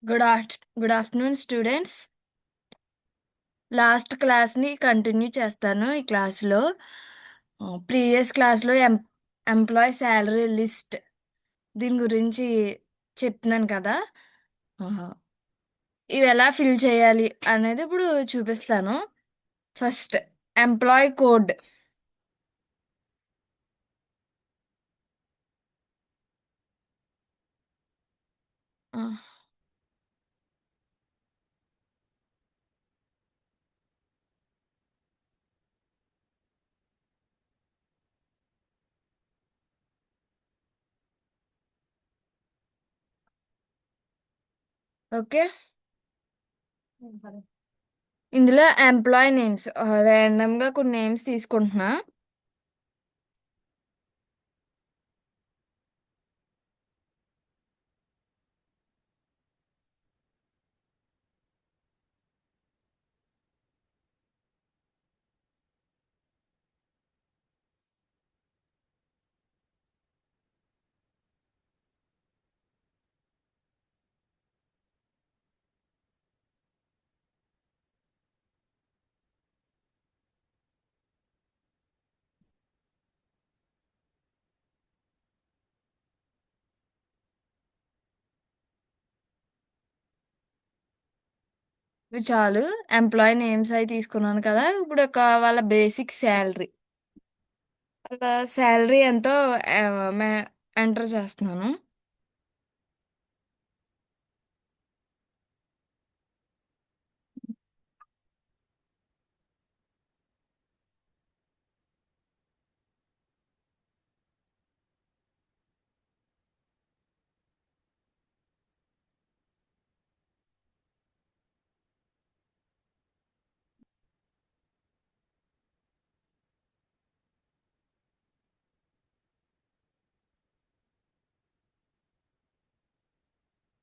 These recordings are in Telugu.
Good afternoon students. లాస్ట్ క్లాస్‌ని కంటిన్యూ చేస్తాను ఈ క్లాస్‌లో. ప్రీవియస్ క్లాస్‌లో ఎంప్లాయీ సాలరీ లిస్ట్ దీని గురించి చెప్తున్నాను కదా! ఆహా! ఇవెలా ఫిల్ చేయాలి అనేది ఇప్పుడు చూపిస్తాను. First employee code. ఆ! ఓకే. ఇందులో ఎంప్లాయీ నేమ్స్ ర్యాండమ్‌గా కొన్ని నేమ్స్ తీసుకుంటున్నా. ఇవి చాలు. ఎంప్లాయీ నేమ్స్ అయి తీసుకున్నాను కదా! ఇప్పుడు వాళ్ళ బేసిక్ సాలరీ. వాళ్ళ సాలరీ ఎంతో ఎంటర్ చేస్తున్నాను.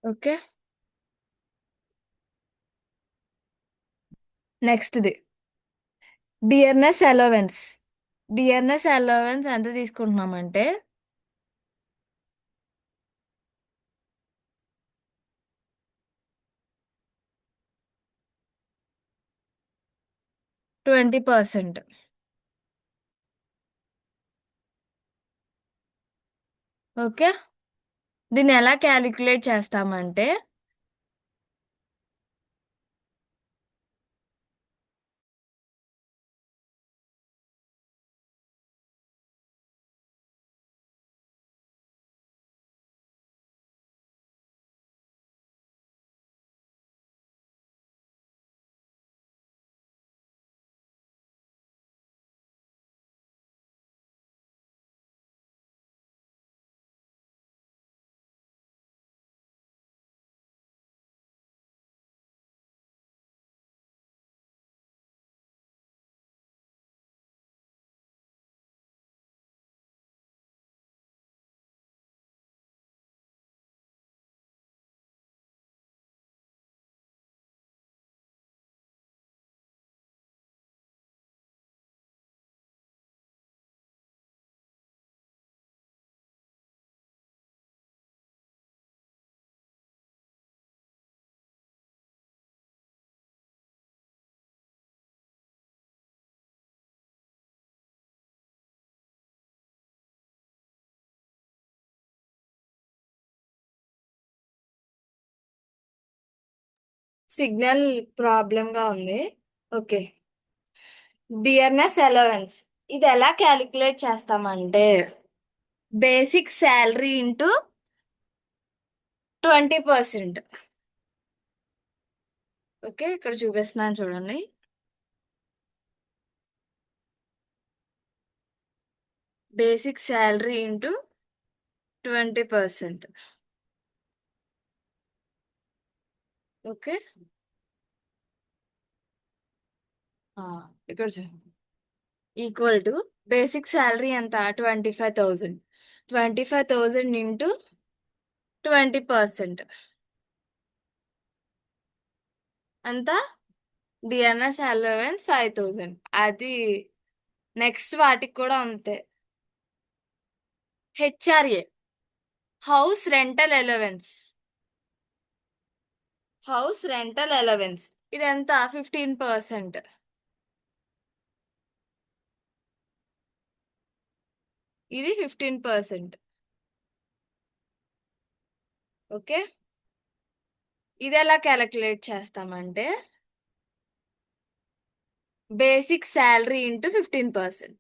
ఓకే. నెక్స్ట్‌ది డియర్‌నెస్ అలవెన్స్. డియర్‌నెస్ అలవెన్స్ ఎంత తీసుకుంటున్నామంటే 20%. ఓకే. దీన్ని ఎలా కాలిక్యులేట్ చేస్తామంటే సిగ్నల్ ప్రాబ్లమ్‌గా ఉంది. ఓకే. Dearness allowance. ఇది ఎలా కాలిక్యులేట్ చేస్తామంటే బేసిక్ సాలరీ ఇంటూ 20%. ఓకే. ఇక్కడ చూపిస్తున్నాను చూడండి. Basic salary into 20%. ఓకే. ఆ! ఇక్కడ ఈక్వల్ టు బేసిక్ సాలరీ ఎంత 25,000. 25,000 ఇంటూ 20%. అంత డిఎన్ఎస్ అలవెన్స్ 5,000. అది నెక్స్ట్ వాటికి కూడా అంతే. HRA house rental allowance. House rental allowance ఇది ఎంత 15%. ఇది 15%. ఓకే, ఇది ఎలా క్యాలిక్యులేట్ చేస్తామంటే basic salary into 15%.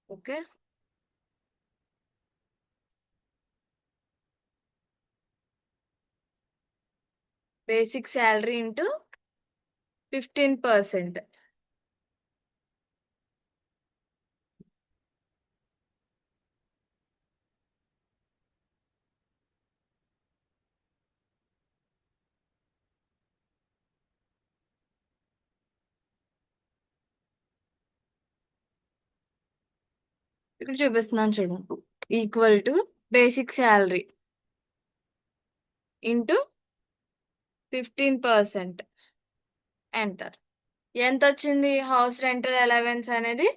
Okay, basic salary into 15%. ఇక్కడ చూపిస్తున్నాను చూడండి. Equal to basic salary into 15%. Enter. ఎంత వచ్చింది? హౌస్ రెంటల్ అలవెన్స్ అనేది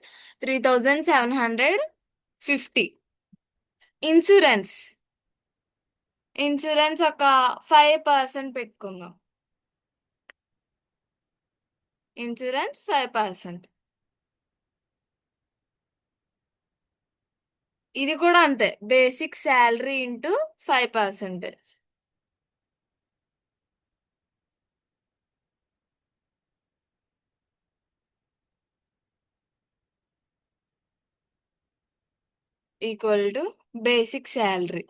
3750. ఇన్సూరెన్స్ ఇన్సూరెన్స్ ఒక 5% పెట్టుకుందాం. ఇన్సూరెన్స్ 5%. ఇది కూడా అంతే, basic salary into 5%. Equal to basic salary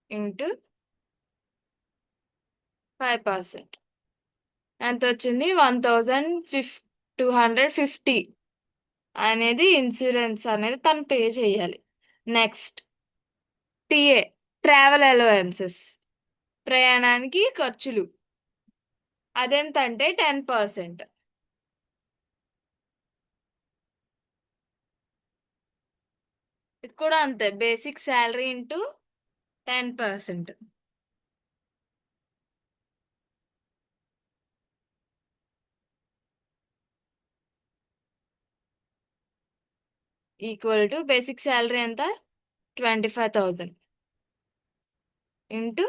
into 5%. ఎంత వచ్చింది? 1250 అనేది ఇన్సూరెన్స్ అనేది తను పే చేయాలి. నెక్స్ట్ టిఏ, ట్రావెల్ అలవెన్సెస్, ప్రయాణానికి ఖర్చులు. అదెంతంటే 10%. ఇది కూడా అంతే, basic salary into 10%. Equal to basic salary ఎంత? 25,000 ఇంటూ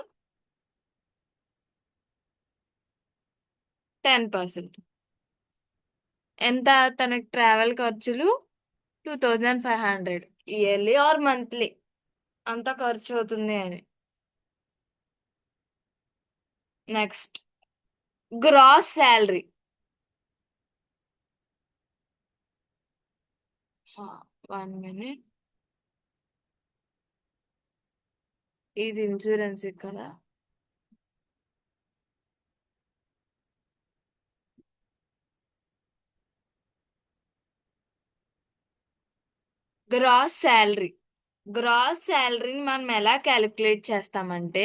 10%. ఎంత? తనకి ట్రావెల్ ఖర్చులు 2500 ఇయర్లీ ఆర్ మంత్లీ అంత ఖర్చు అవుతుంది అని. Next gross salary. 1 minute. ఇది ఇన్సూరెన్స్ కదా. గ్రాస్ శాలరీని మనం ఎలా క్యాలిక్యులేట్ చేస్తామంటే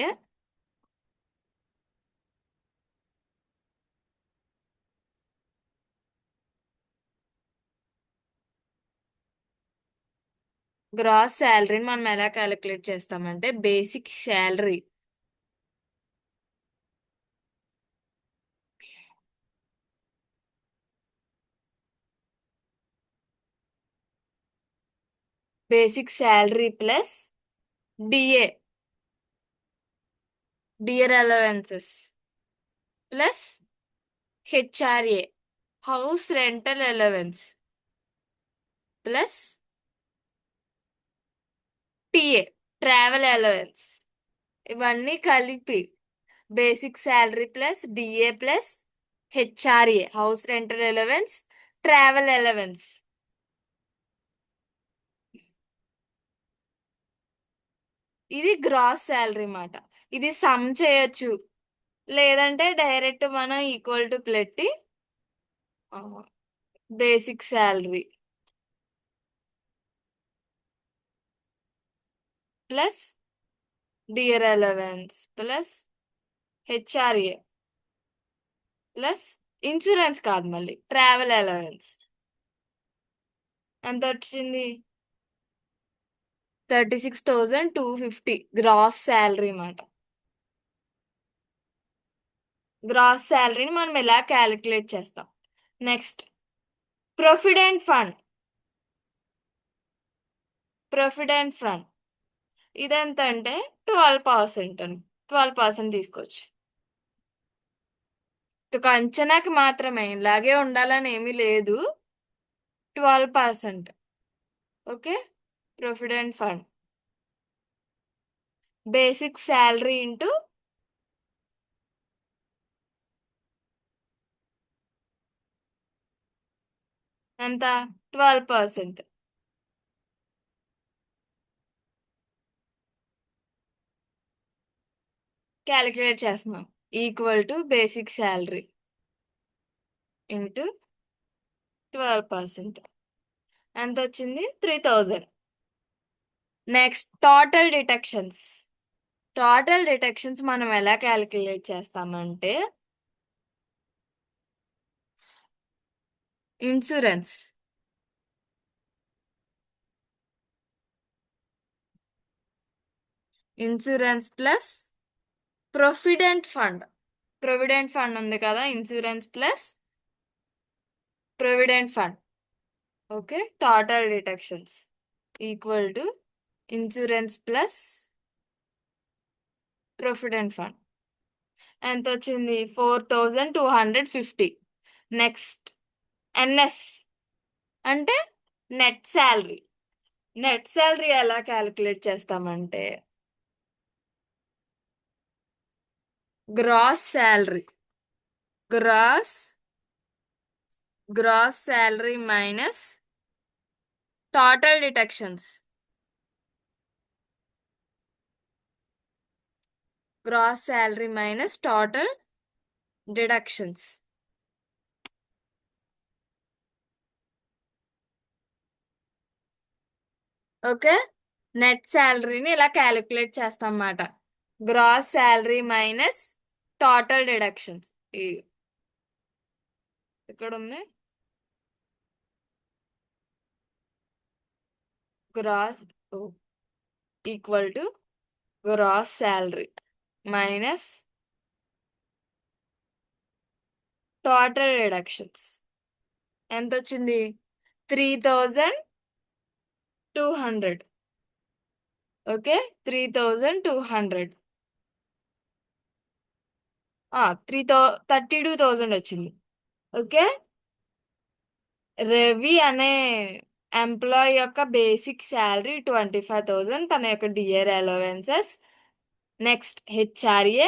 basic salary plus DA, dear allowances, plus HRA, house rental allowance, plus TA, travel allowance. ఇవన్నీ కలిపి basic salary plus DA plus HRA, house rental allowance, travel allowance. ఇది గ్రాస్ శాలరీ మాట. ఇది సమ్ చేయొచ్చు, లేదంటే డైరెక్ట్ మనం ఈక్వల్ టు పెట్టి basic salary plus dear allowance plus HRA plus insurance కాదు, మళ్ళీ ట్రావెల్ అలవెన్స్. ఎంత వచ్చింది? 36,250 గ్రాస్ శాలరీ మాట. గ్రాస్ శాలరీని మనం ఎలా క్యాలిక్యులేట్ చేస్తాం? Next provident fund. Provident fund ఇదెంత అంటే 12% అని. 12% తీసుకోవచ్చు. ఒక అంచనాకి మాత్రమే, ఇలాగే ఉండాలని ఏమీ లేదు. 12%. Okay. Provident fund basic salary into ఎంత? 12%. క్యాలిక్యులేట్ చేస్తున్నాం. Equal to basic salary into 12%. ఎంత వచ్చింది? 3000. Next total detections. Total detections మనం ఎలా క్యాలిక్యులేట్ చేస్తామంటే insurance plus provident fund. Provident fund ఉంది కదా, insurance plus provident fund. Okay. Total detections equal to insurance plus provident fund. ఎంత వచ్చింది? 4250. నెక్స్ట్ ఎన్ఎస్ అంటే నెట్ శాలరీ. నెట్ శాలరీ ఎలా క్యాలిక్యులేట్ చేస్తామంటే gross salary. Gross salary minus total detections. Gross salary minus total deductions. Okay. Net శాలరీని ఇలా క్యాలిక్యులేట్ చేస్తాం అన్నమాట. Gross salary minus total deductions. ఇక్కడ ఉంది gross equal to gross salary minus total deductions. ఎంత వచ్చింది? 3200. ఓకే. 3200. 32,000 వచ్చింది. ఓకే. రవి అనే ఎంప్లాయ్ యొక్క బేసిక్ శాలరీ 25,000. తన యొక్క dear allowances, next HRA,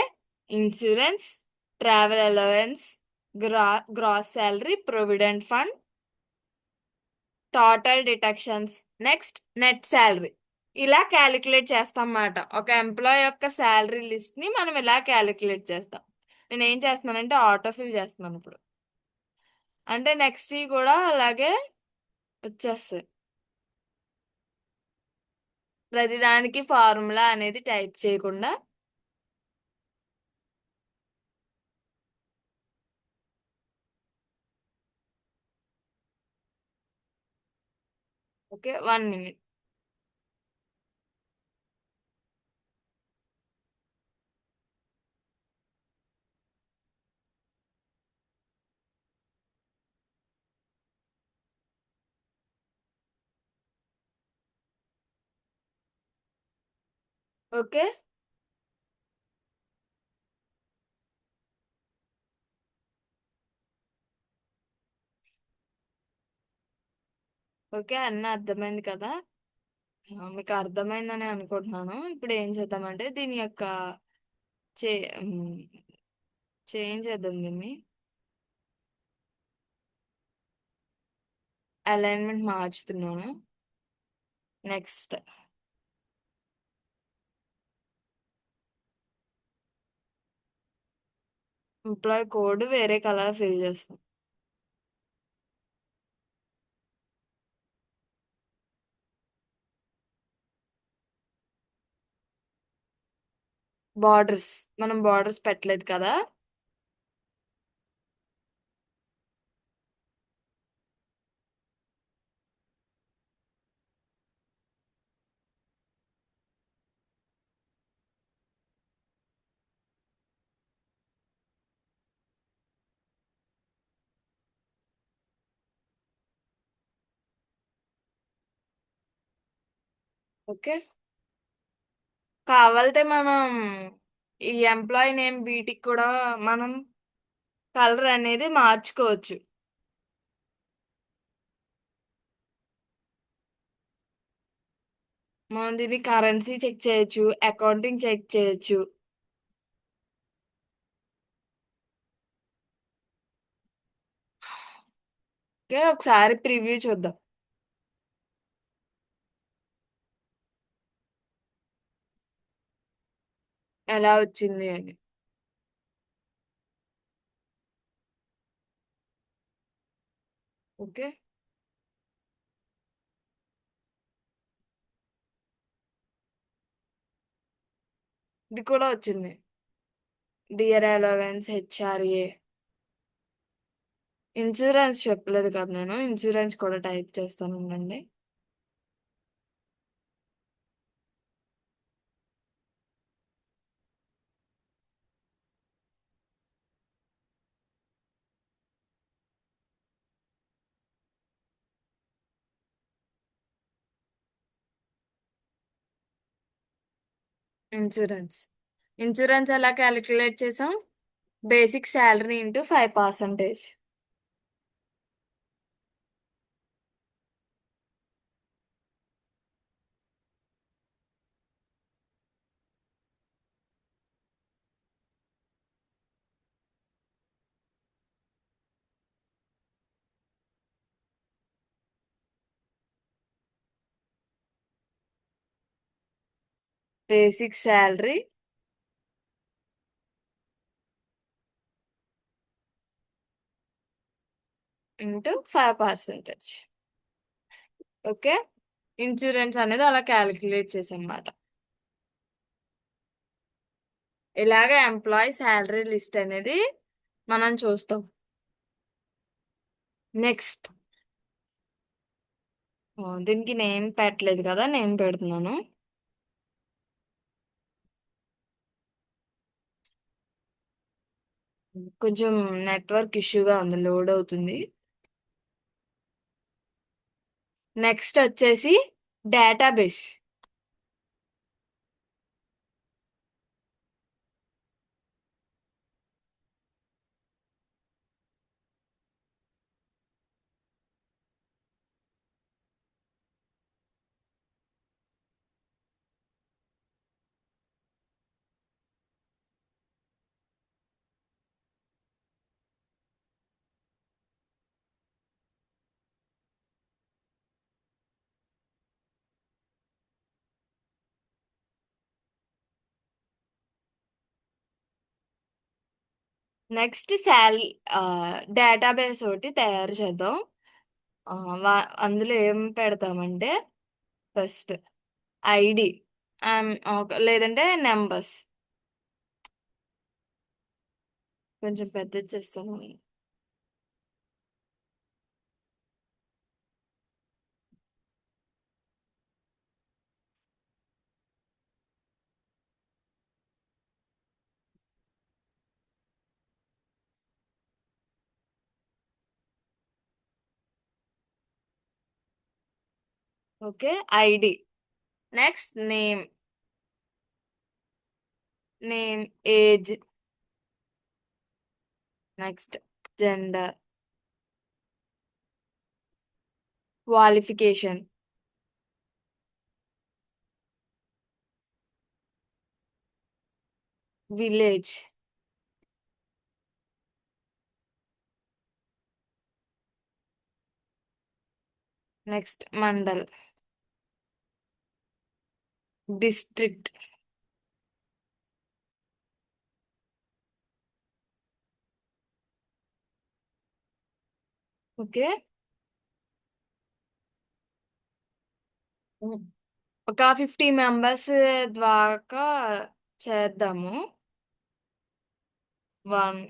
insurance, travel allowance, gross salary, provident fund, total detections, next net salary. ఇలా క్యాలిక్యులేట్ చేస్తాం అన్నమాట. ఒక ఎంప్లాయ్ యొక్క శాలరీ లిస్ట్ ని మనం ఇలా క్యాలిక్యులేట్ చేస్తాం. నేను ఏం చేస్తున్నానంటే ఆటోఫిల్ చేస్తున్నాను ఇప్పుడు. అంటే నెక్స్ట్ కూడా అలాగే వచ్చేస్తాయి. ప్రతిదానికి ఫార్ములా అనేది టైప్ చేయకుండా. ఓకే. 1 minute. ఓకే. ఓకే. అన్న అర్థమైంది కదా? మీకు అర్థమైందని అనుకుంటున్నాను. ఇప్పుడు ఏం చేద్దామంటే దీని యొక్క చే చేంజ్ చేద్దాం దీన్ని. అలైన్మెంట్ మార్చుతున్నాను. నెక్స్ట్ ఎంప్లాయ్ కోడ్ వేరే కలర్ ఫిల్ చేస్తాం. బార్డర్స్ మనం బార్డర్స్ పెట్టలేదు కదా. ఓకే. కావాలితే మనం ఈ ఎంప్లాయీ నేమ్ వీటికి కూడా మనం కలర్ అనేది మార్చుకోవచ్చు. మనం దీన్ని కరెన్సీ చెక్ చేయొచ్చు, అకౌంటింగ్ చెక్ చేయొచ్చు. ఓకే, ఒకసారి ప్రివ్యూ చూద్దాం ఎలా వచ్చింది అని. ఓకే. ఇది కూడా వచ్చింది. Dear allowance, HRA. ఇన్సూరెన్స్ చెప్పలేదు కదా నేను. ఇన్సూరెన్స్ కూడా టైప్ చేస్తాను ఉండండి. ఇన్సూరెన్స్. ఇన్సూరెన్స్ ఎలా క్యాలిక్యులేట్ చేసాం? Basic salary into 5%. Basic salary into 5%. Okay. Insurance అనేది అలా క్యాలిక్యులేట్ చేసాం. ఇలాగ ఎంప్లాయీ శాలరీ లిస్ట్ అనేది మనం చూస్తాం. నెక్స్ట్, దీనికి నేమ్ పెట్టలేదు కదా, నేమ్ పెడుతున్నాను. కొంచెం నెట్వర్క్ ఇష్యూగా ఉంది, లోడ్ అవుతుంది. నెక్స్ట్ వచ్చేసి డేటాబేస్. నెక్స్ట్ డేటాబేస్ ఒకటి తయారు చేద్దాం. ఆ, అందులో ఏం పెడతామంటే ఫస్ట్ ఐడి, లేదంటే నెంబర్స్. కొంచెం పెద్ద చేస్తాను. Okay. ID. Next name. Name, age. Next gender, qualification, village. Next mandal, district. Okay. ఒక 50 మెంబర్స్ దాకా చేద్దాము. 1.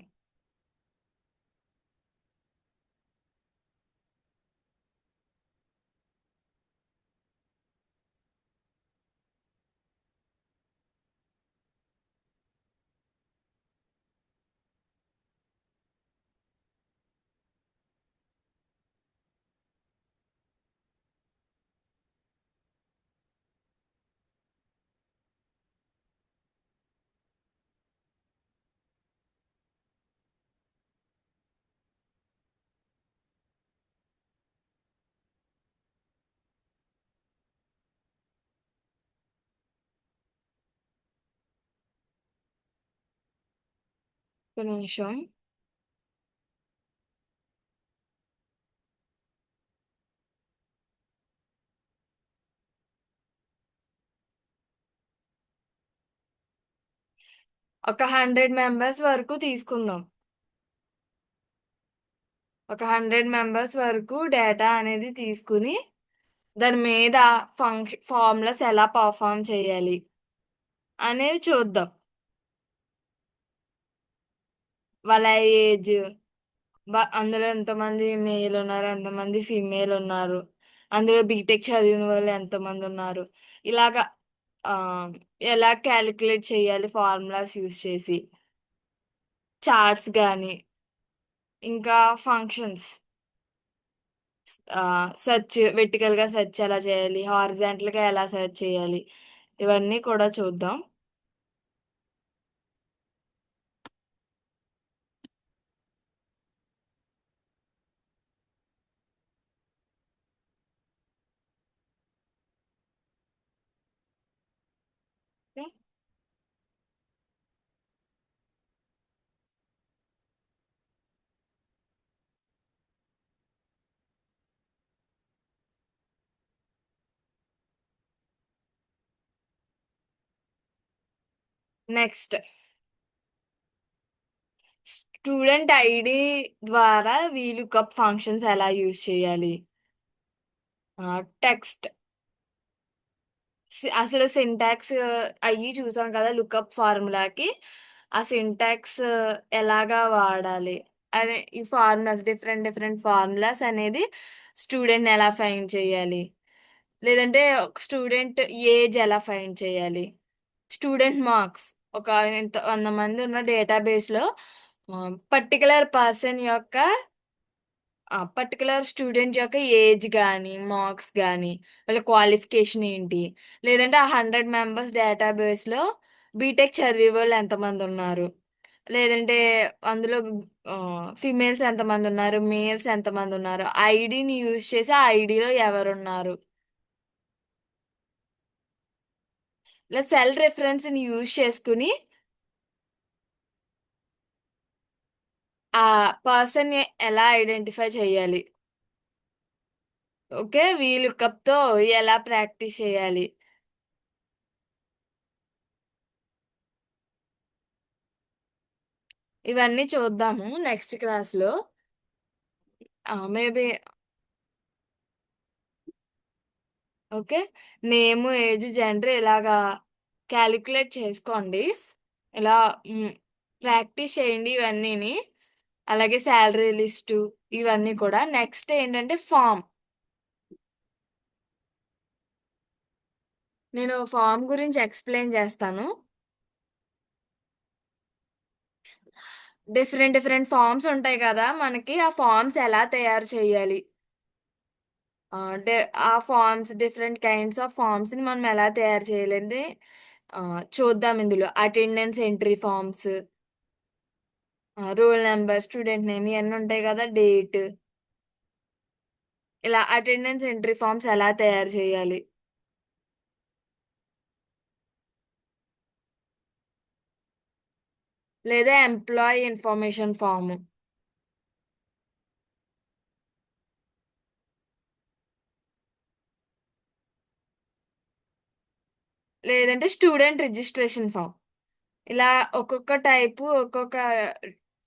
ఒక నిమిషం. ఒక 100 మెంబర్స్ వరకు తీసుకుందాం. ఒక 100 మెంబర్స్ వరకు డేటా అనేది తీసుకుని దాని మీద ఫార్ములాస్ ఎలా పర్ఫామ్ చేయాలి అనేది చూద్దాం. వాళ్ళ ఏజ్, అందులో ఎంతమంది మేల్ ఉన్నారు, ఎంతమంది ఫీమేల్ ఉన్నారు, అందులో బీటెక్ చదివిన వాళ్ళు ఎంతమంది ఉన్నారు, ఇలాగా ఆ, ఎలా క్యాలిక్యులేట్ చేయాలి ఫార్ములాస్ యూస్ చేసి, చార్ట్స్ కానీ, ఇంకా ఫంక్షన్స్, సెర్చ్ వెర్టికల్ గా సెర్చ్ ఎలా చేయాలి, హారిజాంటల్ గా ఎలా సెర్చ్ చేయాలి, ఇవన్నీ కూడా చూద్దాం. నెక్స్ట్, స్టూడెంట్ ఐడి ద్వారా వీలుకప్ ఫంక్షన్స్ ఎలా యూజ్ చేయాలి. టెక్స్ట్, అసలు సింటాక్స్ అయ్యి చూసాం కదా లుకప్ ఫార్ములాకి, ఆ సింటాక్స్ ఎలాగా వాడాలి అనే ఈ ఫార్ములాస్, డిఫరెంట్ డిఫరెంట్ ఫార్ములాస్ అనేది స్టూడెంట్ ఎలా ఫైండ్ చేయాలి, లేదంటే స్టూడెంట్ ఏజ్ ఎలా ఫైండ్ చేయాలి, స్టూడెంట్ మార్క్స్, ఒక ఇంత 100 మంది ఉన్న డేటాబేస్ లో పర్టికులర్ పర్సన్ యొక్క పర్టికులర్ స్టూడెంట్ యొక్క ఏజ్ కానీ, మార్క్స్ కానీ, వాళ్ళ క్వాలిఫికేషన్ ఏంటి, లేదంటే ఆ 100 మెంబర్స్ డేటాబేస్ లో బీటెక్ చదివే వాళ్ళు ఎంతమంది ఉన్నారు, లేదంటే అందులో ఫిమేల్స్ ఎంతమంది ఉన్నారు, మేల్స్ ఎంతమంది ఉన్నారు, ఐడిని యూజ్ చేసి ఆ ఐడిలో ఎవరున్నారు, ఇలా సెల్ రెఫరెన్స్ ని యూజ్ చేసుకుని ఆ పర్సన్ ఎలా ఐడెంటిఫై చేయాలి. ఓకే, వీలుకప్ తో ఎలా ప్రాక్టీస్ చేయాలి, ఇవన్నీ చూద్దాము నెక్స్ట్ క్లాస్ లో. Maybe okay, name, age, gender ఇలాగా క్యాలిక్యులేట్ చేసుకోండి. ఇలా ప్రాక్టీస్ చేయండి ఇవన్నీని. అలాగే శాలరీ లిస్టు, ఇవన్నీ కూడా. నెక్స్ట్ ఏంటంటే ఫామ్. నేను ఫామ్ గురించి ఎక్స్ప్లెయిన్ చేస్తాను. డిఫరెంట్ డిఫరెంట్ ఫామ్స్ ఉంటాయి కదా మనకి, ఆ ఫామ్స్ ఎలా తయారు చేయాలి, అంటే ఆ forms, different kinds of forms ని మనం ఎలా తయారు చేయలేదు చూద్దాం. ఇందులో attendance entry forms, roll number, student name, ఇవన్నీ ఉంటాయి కదా, డేట్, ఇలా అటెండెన్స్ ఎంట్రీ ఫార్మ్స్ ఎలా తయారు చేయాలి, లేదా ఎంప్లాయీ ఇన్ఫర్మేషన్ ఫామ్, లేదంటే స్టూడెంట్ రిజిస్ట్రేషన్ ఫామ్. ఇలా ఒక్కొక్క టైపు, ఒక్కొక్క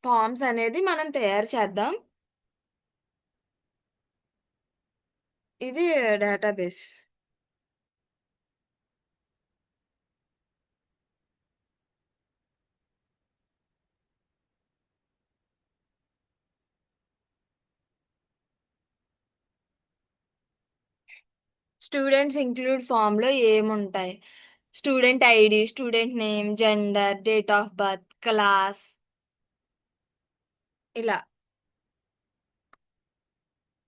ఫార్మ్స్ అనేది మనం తయారు చేద్దాం. ఇది డేటాబేస్. స్టూడెంట్స్ ఇంక్లూడ్ ఫామ్ లో ఏముంటాయి, student ID, student name, gender, date of birth, class, ఇలా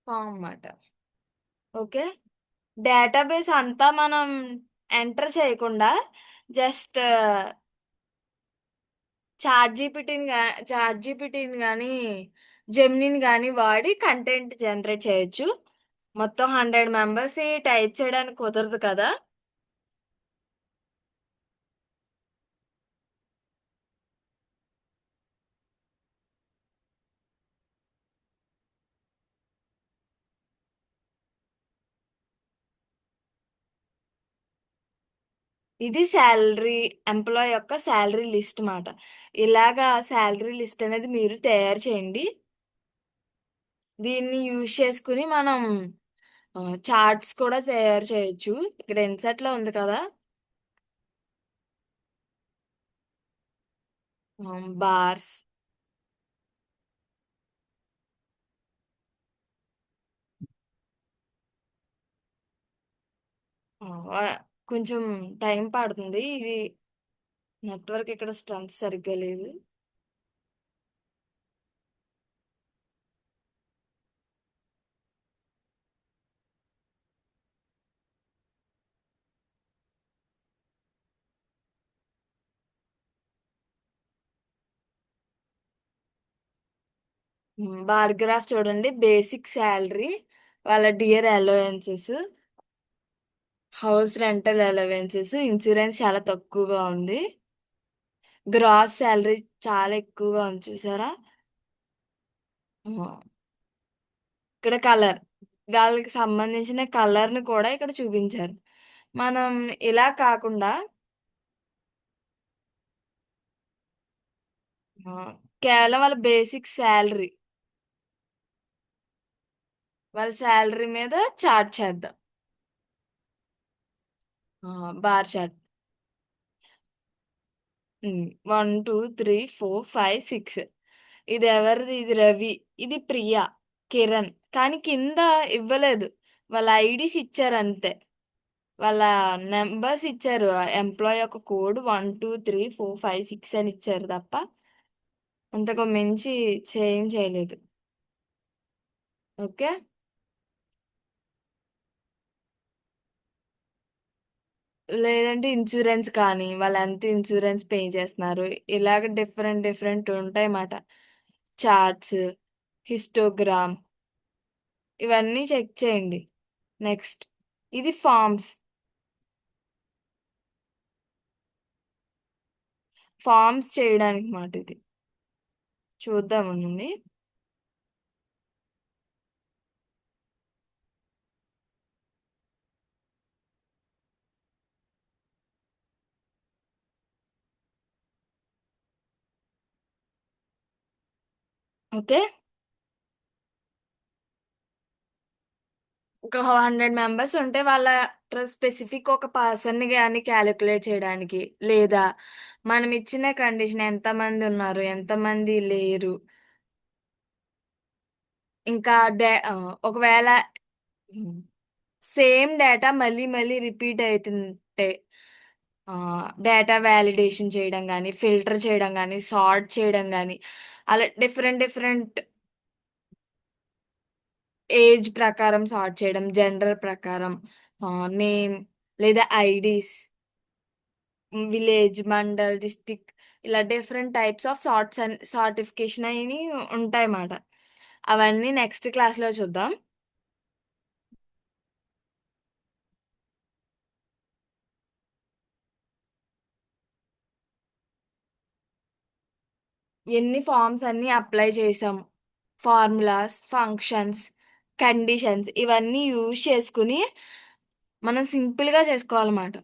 ఫామ్ అన్నమాట. ఓకే, డేటాబేస్ అంతా మనం ఎంటర్ చేయకుండా జస్ట్ చాట్ జీపీటీని కానీ, జెమినీని కానీ వాడి కంటెంట్ జనరేట్ చేయొచ్చు. మొత్తం 100 మెంబర్స్ టైప్ చేయడానికి కుదరదు కదా. ఇది శాలరీ ఎంప్లాయ్ యొక్క శాలరీ లిస్ట్ మాట. ఇలాగా శాలరీ లిస్ట్ అనేది మీరు తయారు చేయండి. దీన్ని యూజ్ చేసుకుని మనం చార్ట్స్ కూడా తయారు చేయొచ్చు. ఇక్కడ ఇన్సెట్‌లో ఉంది కదా! బార్స్ కొంచెం టైం పడుతుంది. ఇది నెట్వర్క్ ఇక్కడ స్ట్రెంత్ సరిగ్గా లేదు. బార్ గ్రాఫ్ చూడండి. బేసిక్ సాలరీ, వాళ్ళ dear allowances, house rental allowances, insurance చాలా తక్కువగా ఉంది. గ్రాస్ సాలరీ చాలా ఎక్కువగా ఉంది చూసారా? ఇక్కడ కలర్, వాళ్ళకి సంబంధించిన కలర్‌ని కూడా ఇక్కడ చూపించారు. మనం ఇలా కాకుండా కేవలం వాళ్ళ బేసిక్ సాలరీ, వాళ్ళ సాలరీ మీద చార్ట్ చేద్దాం. Bar chart. 1, 2, 3, 4, 5, 6. ఇది ఎవరిది? ఇది రవి. ఇది ప్రియ, కిరణ్. కానీ కింద ఇవ్వలేదు. వాళ్ళ ఐడీస్ ఇచ్చారంతే. వాళ్ళ నంబర్స్ ఇచ్చారు. ఎంప్లాయీ యొక్క కోడ్ 1, 2, 3, 4, 5, 6 అని ఇచ్చారు తప్ప అంతకు మించి చేంజ్ చేయలేదు. ఓకే. లేదంటే ఇన్సూరెన్స్ కానీ, వాళ్ళెంత ఇన్సూరెన్స్ పే చేస్తున్నారు. ఇలాగ డిఫరెంట్ డిఫరెంట్ ఉంటాయన్నమాట. చార్ట్స్, హిస్టోగ్రామ్ ఇవన్నీ చెక్ చేయండి. నెక్స్ట్ ఇది ఫార్మ్స్. ఫార్మ్స్ చేయడానికి మాట ఇది. చూద్దాముండండి. ఓకే. ఒక 100 మెంబర్స్ ఉంటే వాళ్ళ స్పెసిఫిక్ ఒక పర్సన్‌ని గాని కాలిక్యులేట్ చేయడానికి, లేదా మనం ఇచ్చిన కండిషన్ ఎంతమంది ఉన్నారు, ఎంతమంది లేరు, ఇంకా ఒకవేళ హ్మ్. సేమ్ డేటా మళ్ళీ మళ్ళీ రిపీట్ అయితుంటే డేటా వాలిడేషన్ చేయడం గాని, ఫిల్టర్ చేయడం గాని, సార్ట్ చేయడం గాని, అలా డిఫరెంట్ డిఫరెంట్ ఏజ్ ప్రకారం సార్ట్ చేయడం, జెండర్ ప్రకారం, నేమ్ లేదా ఐడీస్, విలేజ్, మండల్, డిస్ట్రిక్ట్ ఇలా డిఫరెంట్ టైప్స్ ఆఫ్ సార్టిఫికేషన్ అయిని ఉంటాయన్నమాట. అవన్నీ నెక్స్ట్ క్లాస్‌లో చూద్దాం. ఎన్ని ఫార్మ్స్ అన్నీ అప్లై చేసాం. ఫార్ములాస్, ఫంక్షన్స్, కండిషన్స్ ఇవన్నీ యూజ్ చేసుకొని మనం సింపుల్‌గా చేసుకోవాలన్నమాట.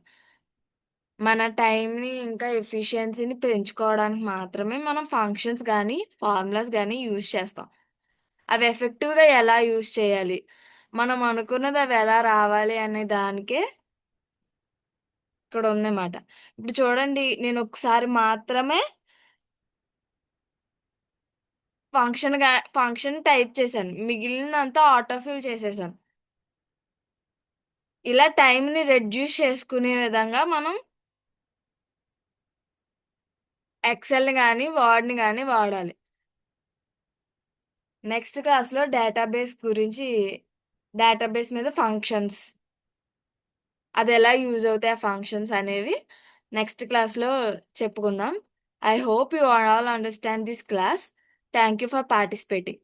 మన టైంని ఇంకా ఎఫిషియన్సీని పెంచుకోవడానికి మాత్రమే మనం ఫంక్షన్స్ గానీ, ఫార్ములాస్ గానీ యూజ్ చేస్తాం. అవి ఎఫెక్టివ్‌గా ఎలా యూజ్ చేయాలి? మనం అనుకున్నది అవి ఎలా రావాలి అనే దానికే ఇక్కడ ఉందన్నమాట. ఇప్పుడు చూడండి, నేను ఒకసారి మాత్రమే ఫంక్షన్ టైప్ చేశాను. మిగిలినదంతా ఆటో ఫిల్ చేసేసాను. ఇలా టైంని రెడ్యూస్ చేసుకునే విధంగా మనం ఎక్సెల్‌ని గాని, వర్డ్‌ని గాని వాడాలి. నెక్స్ట్ క్లాస్‌లో డేటాబేస్ మీద ఫంక్షన్స్, అదెలా యూజ్ అవుతాయి ఆ ఫంక్షన్స్ అనేవి నెక్స్ట్ క్లాస్‌లో చెప్పుకుందాం. I hope you are all understand this class. Thank you for participating.